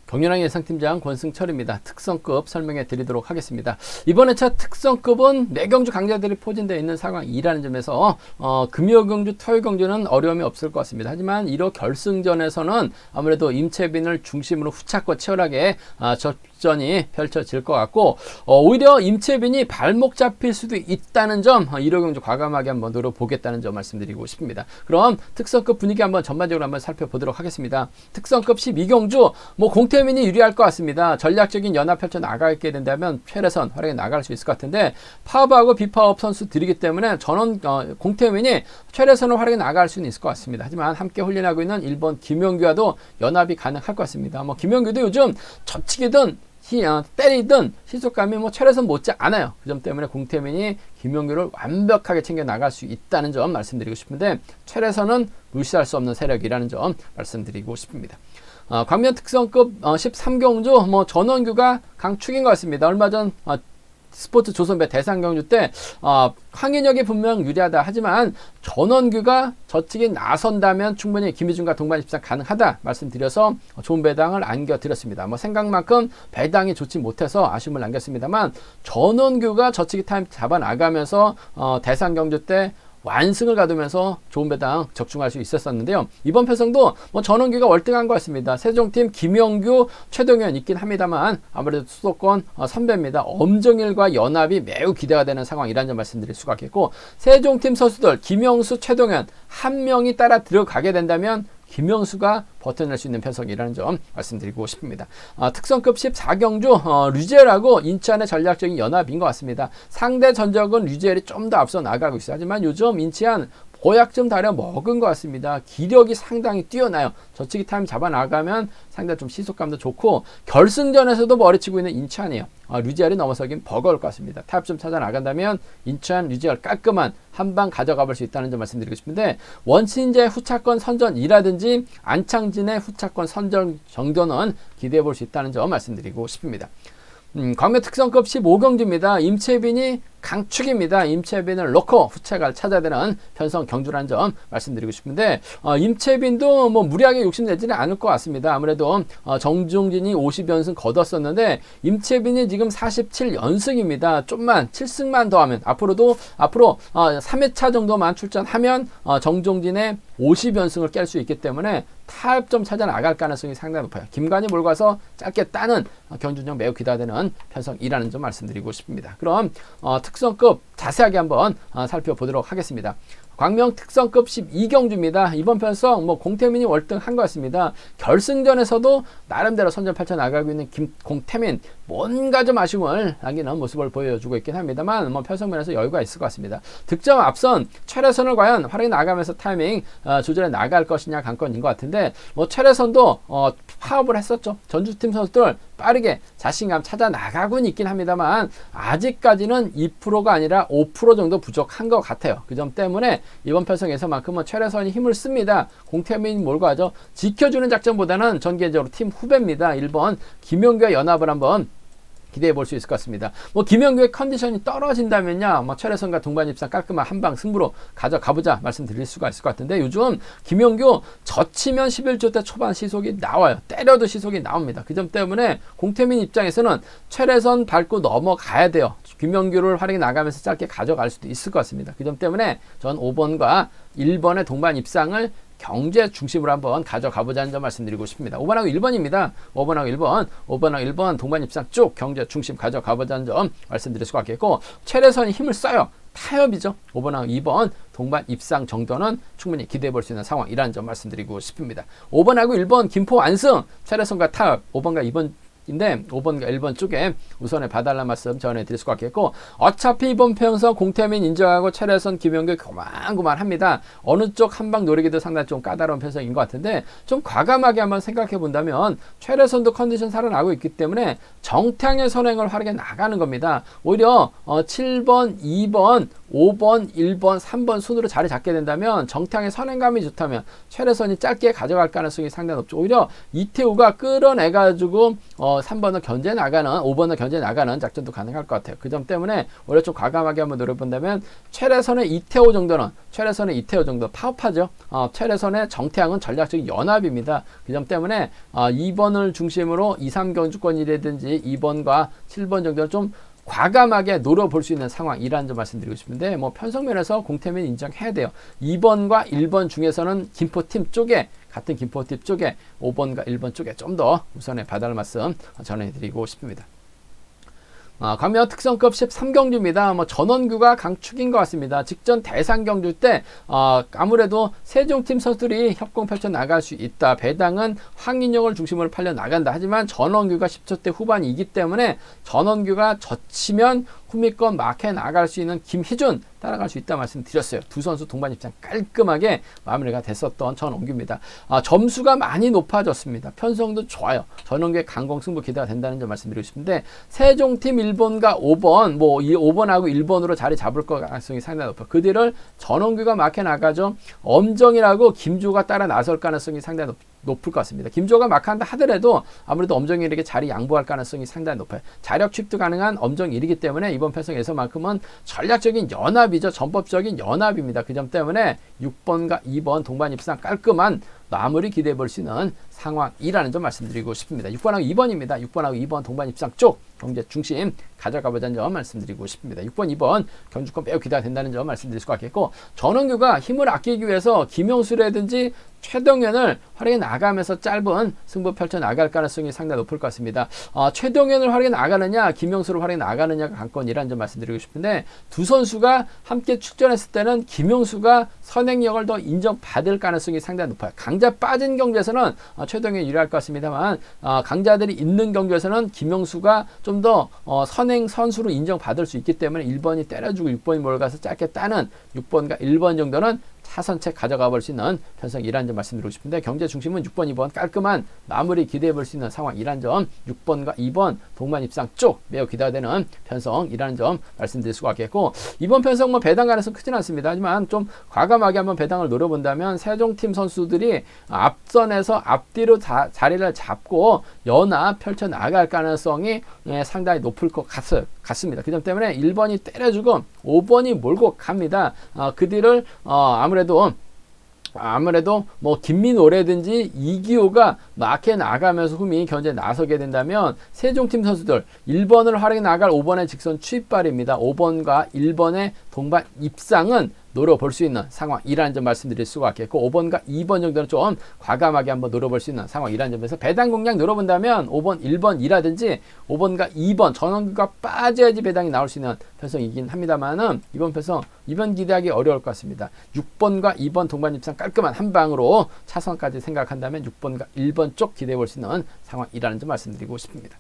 경륜왕 예상팀장 권승철입니다. 특성급 설명해 드리도록 하겠습니다. 이번 회차 특성급은 내경주 강자들이 포진되어 있는 상황이라는 점에서 금요경주, 토요경주는 어려움이 없을 것 같습니다. 하지만 1호 결승전에서는 아무래도 임채빈을 중심으로 후차권 치열하게 접전이 펼쳐질 것 같고, 오히려 임채빈이 발목 잡힐 수도 있다는 점 1호 경주 과감하게 한번 노려보겠다는 점 말씀드리고 싶습니다. 그럼 특성급 분위기 한번 전반적으로 한번 살펴보도록 하겠습니다. 특성급 12경주 공태민이 유리할 것 같습니다. 전략적인 연합 펼쳐 나가게 된다면 최래선 활약에 나갈 수 있을 것 같은데, 파업하고 비파업 선수들이기 때문에 저는 공태민이 최래선을 활약에 나갈 수는 있을 것 같습니다. 하지만 함께 훈련하고 있는 1번 김영규와도 연합이 가능할 것 같습니다. 김영규도 요즘 접치기든 때리든 시속감이 최래선 못지 않아요. 그 점 때문에 공태민이 김영규를 완벽하게 챙겨 나갈 수 있다는 점 말씀드리고 싶은데, 최래선은 무시할 수 없는 세력이라는 점 말씀드리고 싶습니다. 광면 특성급 13경주 전원규가 강축인 것 같습니다. 얼마 전 스포츠 조선배 대상경주 때 황인혁이 분명 유리하다 하지만 전원규가 저측에 나선다면 충분히 김희준과 동반 입상 가능하다 말씀드려서 좋은 배당을 안겨드렸습니다. 생각만큼 배당이 좋지 못해서 아쉬움을 남겼습니다만, 전원규가 저측이 타임 잡아 나가면서 대상경주 때 완승을 가두면서 좋은 배당 적중할 수 있었는데요. 이번 편성도 전원규가 월등한 것 같습니다. 세종팀 김영규, 최동현 있긴 합니다만 아무래도 수도권 선배입니다. 엄정일과 연합이 매우 기대가 되는 상황이라는 점 말씀드릴 수가 있겠고, 세종팀 선수들 김영수, 최동현 한 명이 따라 들어가게 된다면 김영수가 버텨낼 수 있는 편성이라는 점 말씀드리고 싶습니다. 특성급 14경주 류젤하고 인천의 전략적인 연합인 것 같습니다. 상대 전적은 류젤이 좀 더 앞서 나가고 있어요. 하지만 요즘 인천 보약 좀 다려 먹은 것 같습니다. 기력이 상당히 뛰어나요. 저치기 타임 잡아 나가면 상당히 좀 시속감도 좋고, 결승전에서도 머리치고 있는 인천이에요. 류지알이 넘어서긴 버거울 것 같습니다. 탑 좀 찾아 나간다면 인천 류지알 깔끔한 한방 가져가 볼 수 있다는 점 말씀드리고 싶은데, 원신제 후차권 선전이라든지 안창진의 후차권 선전 정도는 기대해 볼 수 있다는 점 말씀드리고 싶습니다. 광명 특성급 15경주입니다. 임채빈이 강축입니다. 임채빈을 넣고 후차갈 찾아야 되는 편성 경주라는 점 말씀드리고 싶은데, 임채빈도 무리하게 욕심내지는 않을 것 같습니다. 아무래도 정중진이 50연승 거뒀었는데 임채빈이 지금 47연승입니다. 좀만 7승만 더하면 앞으로 3회차 정도만 출전하면 정중진의 50연승을 깰 수 있기 때문에 타협점 찾아 나갈 가능성이 상당히 높아요. 김관이 몰고 와서 짧게 따는 경주전 매우 기대되는 편성이라는 점 말씀드리고 싶습니다. 그럼 특성급 자세하게 한번 살펴보도록 하겠습니다. 광명 특성급 12경주입니다. 이번 편성 공태민이 월등한 것 같습니다. 결승전에서도 나름대로 선전 펼쳐 나가고 있는 공태민 뭔가 좀 아쉬움을 남기는 모습을 보여주고 있긴 합니다만 편성면에서 여유가 있을 것 같습니다. 득점 앞선 최래선을 과연 활약이 나가면서 타이밍 조절해 나갈 것이냐 관건인 것 같은데, 최래선도 파업을 했었죠. 전주팀 선수들 빠르게 자신감 찾아 나가곤 있긴 합니다만 아직까지는 2%가 아니라 5% 정도 부족한 것 같아요. 그 점 때문에 이번 편성에서만큼은 최래선이 힘을 씁니다. 공태민이 몰고 가죠. 지켜주는 작전보다는 전 개인적으로 팀 후배입니다. 1번 김영규와 연합을 한번 기대해 볼 수 있을 것 같습니다. 김영규의 컨디션이 떨어진다면요, 최래선과 동반 입상 깔끔한 한방 승부로 가져가보자 말씀드릴 수가 있을 것 같은데, 요즘 김영규 젖히면 11조 대 초반 시속이 나와요. 때려도 시속이 나옵니다. 그 점 때문에 공태민 입장에서는 최래선 밟고 넘어가야 돼요. 김영규를 활약이 나가면서 짧게 가져갈 수도 있을 것 같습니다. 그 점 때문에 전 5번과 1번의 동반 입상을 경제 중심으로 한번 가져가보자는 점 말씀드리고 싶습니다. 5번하고 1번입니다. 5번하고 1번 동반 입상 쭉 경제 중심 가져가보자는 점 말씀드릴 수가 있겠고, 최래선이 힘을 써요. 타협이죠. 5번하고 2번 동반 입상 정도는 충분히 기대해 볼 수 있는 상황이라는 점 말씀드리고 싶습니다. 5번하고 1번 김포 완승, 최래선과 타협, 5번과 2번 인데 5번과 1번 쪽에 우선에 봐달라는 말씀 전해드릴 수가 있겠고, 어차피 이번 편성 공태민 인정하고 최래선 김영규 고만고만합니다. 어느 쪽 한방 노리기도 상당히 좀 까다로운 편성인 것 같은데, 좀 과감하게 한번 생각해 본다면 최래선도 컨디션 살아나고 있기 때문에 정탕의 선행을 활약해 나가는 겁니다. 오히려 7번, 2번 5번, 1번, 3번 순으로 자리 잡게 된다면 정태양의 선행감이 좋다면 최래선이 짧게 가져갈 가능성이 상당히 높죠. 오히려 이태우가 끌어내가지고 3번을 견제 나가는 5번을 견제 나가는 작전도 가능할 것 같아요. 그 점 때문에 오히려 좀 과감하게 한번 노려본다면 최래선의 이태우 정도는 최래선의 이태우 정도 파업하죠. 최래선의 정태양은 전략적인 연합입니다. 그 점 때문에 2번을 중심으로 2, 3경주권이라든지 2번과 7번 정도는 좀 과감하게 노려볼 수 있는 상황이라는 점 말씀드리고 싶은데 뭐 편성면에서 공태면 인정해야 돼요. 2번과 1번 중에서는 김포팀 쪽에 같은 김포팀 쪽에 5번과 1번 쪽에 좀 더 우선에 봐달 말씀 전해드리고 싶습니다. 광명 특성급 13경주입니다. 뭐 전원규가 강축인 것 같습니다. 직전 대상 경주 때 아무래도 세종팀 선수들이 협공 펼쳐 나갈 수 있다. 배당은 황인영을 중심으로 팔려 나간다. 하지만 전원규가 10초대 후반이기 때문에 전원규가 젖히면 후미권 막해 나갈 수 있는 김희준 따라갈 수 있다 말씀드렸어요. 두 선수 동반 입장 깔끔하게 마무리가 됐었던 전원규입니다. 점수가 많이 높아졌습니다. 편성도 좋아요. 전원규의 강공 승부 기대가 된다는 점 말씀드리고 싶은데 세종팀 1번과 5번 뭐 이 5번하고 1번으로 자리 잡을 것 가능성이 상당히 높아요. 그 뒤를 전원규가 막해 나가죠. 엄정이라고 김주호가 따라 나설 가능성이 상당히 높을 것 같습니다. 김주호가 막한다 하더라도 아무래도 엄정일에게 자리 양보할 가능성이 상당히 높아요. 자력 취득 가능한 엄정일이기 때문에 이번 편성에서만큼은 전략적인 연합이죠. 전법적인 연합입니다. 그 점 때문에 6번과 2번 동반 입상 깔끔한 마무리 기대해 볼 수 있는 상황이라는 점 말씀드리고 싶습니다. 6번하고 2번입니다. 6번하고 2번 동반 입상 쪽 경제 중심 가져가 보자는 점 말씀드리고 싶습니다. 6번, 2번 경주권 매우 기대가 된다는 점 말씀드릴 수가 있겠고 전원규가 힘을 아끼기 위해서 김영수라든지 최동현을 활용해 나가면서 짧은 승부 펼쳐 나갈 가능성이 상당히 높을 것 같습니다. 최동현을 활용해 나가느냐 김영수를 활용해 나가느냐가 관건이라는 점 말씀드리고 싶은데 두 선수가 함께 출전했을 때는 김영수가 선행력을 더 인정받을 가능성이 상당히 높아요. 강자 빠진 경주에서는 최동현이 유리할 것 같습니다만 강자들이 있는 경주에서는 김영수가 좀 더 선행 선수로 인정받을 수 있기 때문에 1번이 때려주고 6번이 몰아가서 짧게 따는 6번과 1번 정도는 차선책 가져가 볼 수 있는 편성이라는 점 말씀드리고 싶은데 경제 중심은 6번, 2번 깔끔한 마무리 기대해 볼 수 있는 상황이라는 점 6번과 2번 동반 입상 쪽 매우 기대가 되는 편성이라는 점 말씀드릴 수가 있겠고 이번 편성 뭐 배당 가능성 크진 않습니다. 하지만 좀 과감하게 한번 배당을 노려본다면 세종팀 선수들이 앞선에서 앞뒤로 자리를 잡고 연합 펼쳐 나갈 가능성이 상당히 높을 것 같습니다. 그 점 때문에 1번이 때려주고 5번이 몰고 갑니다. 그 뒤를 아무래도 뭐 김민호라든지 이기호가 막해 나가면서 후미 견제 나서게 된다면 세종팀 선수들 1번을 활용해 나갈 5번의 직선 추입발입니다. 5번과 1번의 동반 입상은 노려볼 수 있는 상황이라는 점 말씀드릴 수가 있겠고 5번과 2번 정도는 좀 과감하게 한번 노려볼 수 있는 상황이라는 점에서 배당 공략 노려본다면 5번, 1번이라든지 5번과 2번 전원규가 빠져야지 배당이 나올 수 있는 편성이긴 합니다만은 이번 편성 이번 기대하기 어려울 것 같습니다. 6번과 2번 동반 입상 깔끔한 한 방으로 차선까지 생각한다면 6번과 1번 쪽 기대해 볼 수 있는 상황이라는 점 말씀드리고 싶습니다.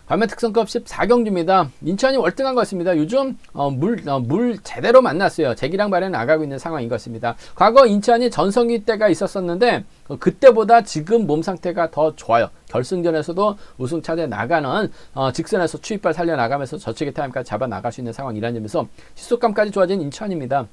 반면 특성급 14경주입니다. 인천이 월등한 것 같습니다. 요즘 물 제대로 만났어요. 재기량 발현 나가고 있는 상황인 것 같습니다. 과거 인천이 전성기 때가 있었었는데 그때보다 지금 몸 상태가 더 좋아요. 결승전에서도 우승 차지해 나가는 직선에서 추입발 살려나가면서 저체계 타임까지 잡아 나갈 수 있는 상황이라는 점에서 시속감까지 좋아진 인천입니다.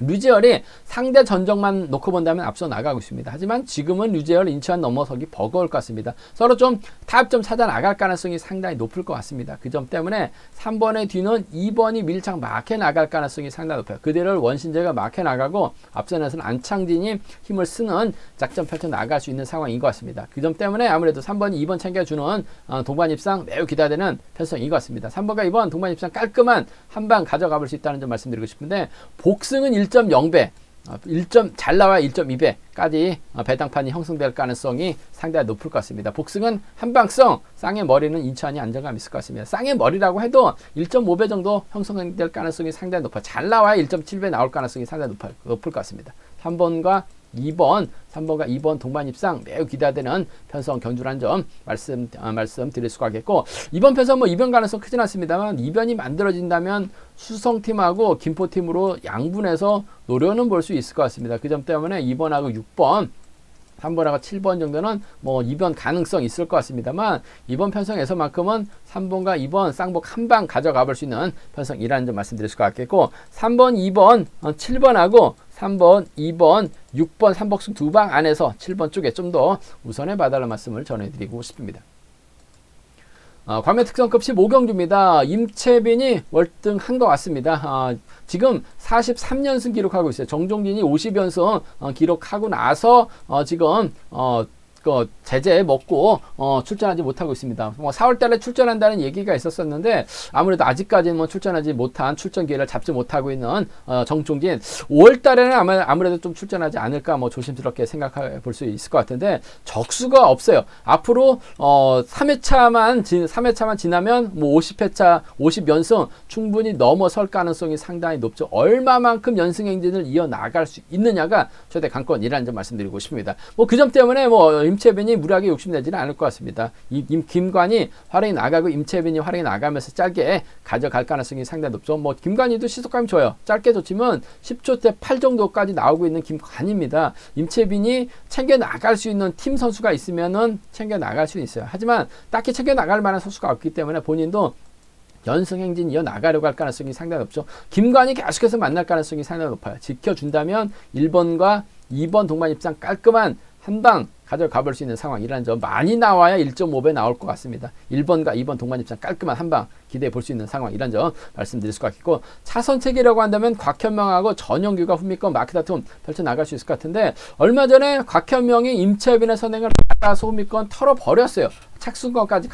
류재열이 상대 전적만 놓고 본다면 앞서 나가고 있습니다. 하지만 지금은 류재열, 인천 넘어서기 버거울 것 같습니다. 서로 좀 타협점 찾아 나갈 가능성이 상당히 높을 것 같습니다. 그 점 때문에 3번의 뒤는 2번이 밀착 막해 나갈 가능성이 상당히 높아요. 그대를 원신재가 막해 나가고 앞선에서는 안창진이 힘을 쓰는 작전 펼쳐 나갈 수 있는 상황인 것 같습니다. 그 점 때문에 아무래도 3번이 2번 챙겨주는 동반 입상 매우 기대되는 편성인 것 같습니다. 3번과 2번 동반 입상 깔끔한 한 방 가져가 볼 수 있다는 점 말씀드리고 싶은데 복승은 1.0배, 잘 나와야 1.2배까지 배당판이 형성될 가능성이 상당히 높을 것 같습니다. 복승은 한방성, 쌍의 머리는 인천이 안정감 있을 것 같습니다. 쌍의 머리라고 해도 1.5배 정도 형성될 가능성이 상당히 높아요. 잘 나와야 1.7배 나올 가능성이 상당히 높을 것 같습니다. 3번과 2번 동반 입상 매우 기대되는 편성 경주라는 점 말씀드릴 수가 있겠고 이번 편성 뭐 이변 가능성 크진 않습니다만 이변이 만들어진다면 수성팀하고 김포팀으로 양분해서 노려는 볼 수 있을 것 같습니다. 그 점 때문에 2번하고 6번 3번하고 7번 정도는 뭐 2번 가능성 있을 것 같습니다만 이번 편성에서만큼은 3번과 2번 쌍복 한 방 가져가 볼 수 있는 편성이라는 점 말씀드릴 수가 있겠고 3번, 2번, 7번하고 3번, 2번, 6번 3복승 두 방 안에서 7번 쪽에 좀 더 우선해 봐달라는 말씀을 전해드리고 싶습니다. 광명 특성급 15경주입니다. 임채빈이 월등한 것 같습니다. 지금 43연승 기록하고 있어요. 정종진이 50연승 기록하고 나서 지금 제재 먹고 출전하지 못하고 있습니다. 뭐 4월달에 출전한다는 얘기가 있었었는데 아무래도 아직까지는 뭐 출전하지 못한 출전 기회를 잡지 못하고 있는 정종진 5월달에는 아무래도 좀 출전하지 않을까 뭐 조심스럽게 생각해 볼 수 있을 것 같은데 적수가 없어요. 앞으로 3회차만 지나면 뭐 50회차 50연승 충분히 넘어설 가능성이 상당히 높죠. 얼마만큼 연승 행진을 이어나갈 수 있느냐가 최대 관건이라는 점 말씀드리고 싶습니다. 뭐 그 점 때문에 뭐 임채빈이 무리하게 욕심내지는 않을 것 같습니다. 김관이 활약이 나가고 임채빈이 활약이 나가면서 짧게 가져갈 가능성이 상당히 높죠. 뭐 김관이도 시속감이 좋아요. 짧게 좋지만 10초대 8 정도까지 나오고 있는 김관입니다. 임채빈이 챙겨 나갈 수 있는 팀 선수가 있으면은 챙겨 나갈 수 있어요. 하지만 딱히 챙겨 나갈 만한 선수가 없기 때문에 본인도 연승 행진 이어 나가려고 할 가능성이 상당히 높죠. 김관이 계속해서 만날 가능성이 상당히 높아요. 지켜준다면 1번과 2번 동반 입상 깔끔한 한방 가져가 볼 수 있는 상황이라는 점 많이 나와야 1.5배 나올 것 같습니다. 1번과 2번 동반 입상 깔끔한 한방 기대해 볼 수 있는 상황이라는 점 말씀드릴 수가 있고 차선 체계라고 한다면 곽현명하고 전영규가 후미권 마크 다툼 펼쳐나갈 수 있을 것 같은데 얼마 전에 곽현명이 임채빈의 선행을 받아서 후미권 털어버렸어요. 착수권까지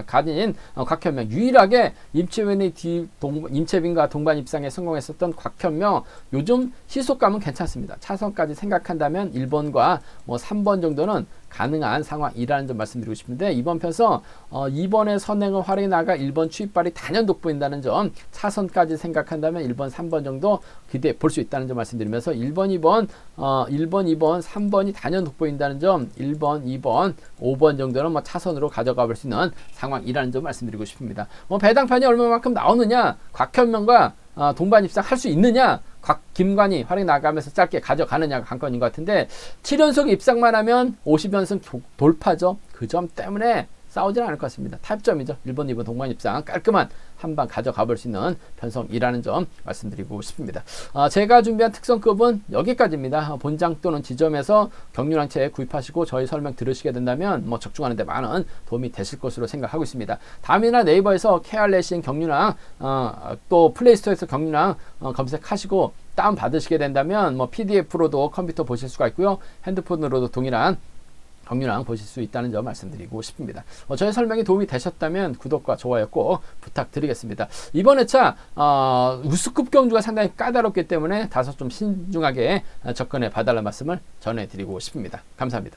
가진 곽현명 유일하게 임채빈과 동반 입상에 성공했었던 곽현명 요즘 시속감은 괜찮습니다. 차선까지 생각한다면 1번과 뭐 3번 정도는 가능한 상황이라는 점 말씀드리고 싶은데 이번 편서 2번의 선행을 활용해 나가 1번 추입발이 단연 돋보인다는 점 차선까지 생각한다면 1번 3번 정도 기대해 볼 수 있다는 점 말씀드리면서 1번 2번 3번이 단연 돋보인다는 점 1번 2번 5번 정도는 뭐 차선으로 가져가 볼 수 있는 상황이라는 점 말씀드리고 싶습니다. 뭐 배당판이 얼마만큼 나오느냐 곽현명과 동반 입상할 수 있느냐 김관이 활약 나가면서 짧게 가져가느냐가 관건인 것 같은데 7연속 입상만 하면 50연승 돌파죠. 그 점 때문에 싸우지는 않을 것 같습니다. 타협점이죠. 1번, 2번 동반 입상 깔끔한 한방 가져가 볼 수 있는 편성이라는 점 말씀드리고 싶습니다. 제가 준비한 특성급은 여기까지입니다. 본장 또는 지점에서 경륜항체 구입하시고 저희 설명 들으시게 된다면 뭐 적중하는 데 많은 도움이 되실 것으로 생각하고 있습니다. 다음이나 네이버에서 KR레싱 경륜항 또 플레이스토어에서 경륜항 검색하시고 다운 받으시게 된다면 뭐 PDF로도 컴퓨터 보실 수가 있고요. 핸드폰으로도 동일한 경륜항 보실 수 있다는 점 말씀드리고 싶습니다. 저의 설명이 도움이 되셨다면 구독과 좋아요 꼭 부탁드리겠습니다. 이번 회차 우수급 경주가 상당히 까다롭기 때문에 다소 좀 신중하게 접근해 봐달라는 말씀을 전해드리고 싶습니다. 감사합니다.